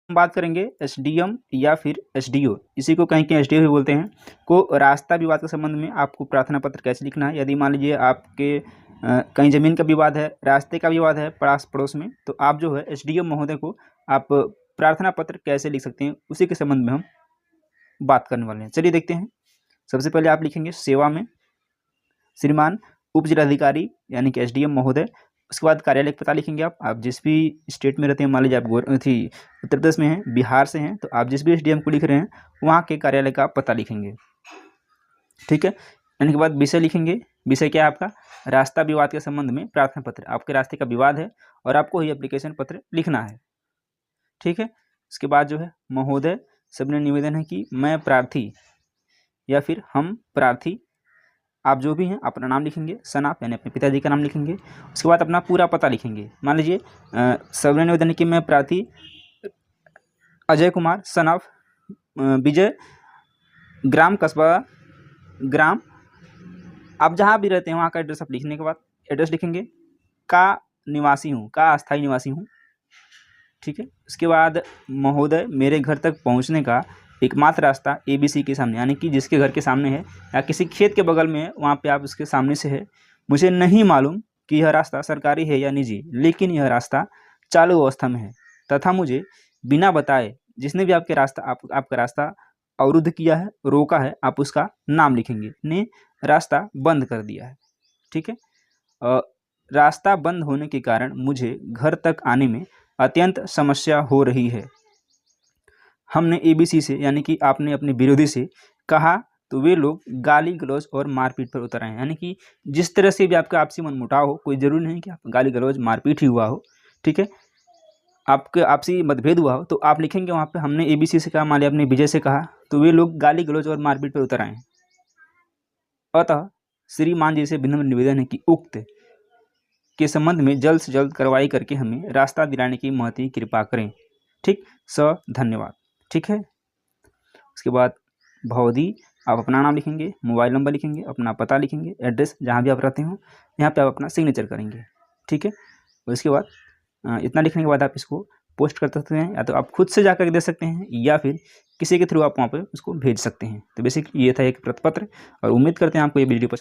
हम बात करेंगे एसडीएम या फिर एसडीओ, इसी को कहीं कहीं एसडीओ भी बोलते हैं, को रास्ता विवाद के संबंध में आपको प्रार्थना पत्र कैसे लिखना है। यदि मान लीजिए आपके कहीं ज़मीन का विवाद है, रास्ते का विवाद है पास पड़ोस में, तो आप जो है एसडीएम महोदय को आप प्रार्थना पत्र कैसे लिख सकते हैं, उसी के संबंध में हम बात करने वाले हैं। चलिए देखते हैं। सबसे पहले आप लिखेंगे सेवा में श्रीमान उप जिलाधिकारी यानी कि एसडीएम महोदय। उसके बाद कार्यालय का पता लिखेंगे। आप जिस भी स्टेट में रहते हैं, मान लीजिए आप उत्तर प्रदेश में हैं, बिहार से हैं, तो आप जिस भी एसडीएम को लिख रहे हैं वहाँ के कार्यालय का पता लिखेंगे। ठीक है। यानी के बाद विषय लिखेंगे। विषय क्या है आपका? रास्ता विवाद के संबंध में प्रार्थना पत्र। आपके रास्ते का विवाद है और आपको ही एप्लीकेशन पत्र लिखना है। ठीक है। इसके बाद जो है महोदय, सबने निवेदन है कि मैं प्रार्थी या फिर हम प्रार्थी, आप जो भी हैं अपना नाम लिखेंगे, सन ऑफ यानी अपने पिताजी का नाम लिखेंगे। उसके बाद अपना पूरा पता लिखेंगे। मान लीजिए सबने निवेदन है कि मैं प्रार्थी अजय कुमार सन ऑफ विजय, ग्राम कस्बा ग्राम, आप जहाँ भी रहते हैं वहाँ का एड्रेस आप लिखने के बाद एड्रेस लिखेंगे, का निवासी हूँ, का अस्थायी निवासी हूँ। ठीक है। उसके बाद महोदय, मेरे घर तक पहुँचने का एकमात्र रास्ता ABC के सामने, यानी कि जिसके घर के सामने है या किसी खेत के बगल में है, वहाँ पे आप उसके सामने से है। मुझे नहीं मालूम कि यह रास्ता सरकारी है या निजी, लेकिन यह रास्ता चालू अवस्था में है तथा मुझे बिना बताए जिसने भी आपका रास्ता अवरुद्ध किया है, रोका है, आप उसका नाम लिखेंगे, ने रास्ता बंद कर दिया है। ठीक है। रास्ता बंद होने के कारण मुझे घर तक आने में अत्यंत समस्या हो रही है। हमने ABC से यानी कि आपने अपने विरोधी से कहा तो वे लोग गाली गलौज और मारपीट पर उतर आए। यानी कि जिस तरह से भी आपका आपसी मनमुटाव हो, कोई ज़रूरी नहीं कि आप गाली गलौज मारपीट ही हुआ हो। ठीक है। आपके आपसी मतभेद हुआ हो तो आप लिखेंगे वहाँ पे, हमने ABC से कहा, मान लिया आपने विजय से कहा, तो वे लोग गाली गलौज और मारपीट पर उतर आए। अतः श्रीमान जी से विनम्र निवेदन है कि उक्त के संबंध में जल्द से जल्द कार्रवाई करके हमें रास्ता दिलाने की महती कृपा करें। ठीक, धन्यवाद। ठीक है। उसके बाद भवदी, आप अपना नाम लिखेंगे, मोबाइल नंबर लिखेंगे, अपना पता लिखेंगे, एड्रेस जहाँ भी आप रहते हो, यहाँ पे आप अपना सिग्नेचर करेंगे। ठीक है। और इसके बाद इतना लिखने के बाद आप इसको पोस्ट कर सकते हैं, या तो आप खुद से जाकर दे सकते हैं या फिर किसी के थ्रू आप वहाँ पर उसको भेज सकते हैं। तो बेसिकली ये था एक प्रपत्र, और उम्मीद करते हैं आपको ये वीडियो पसंद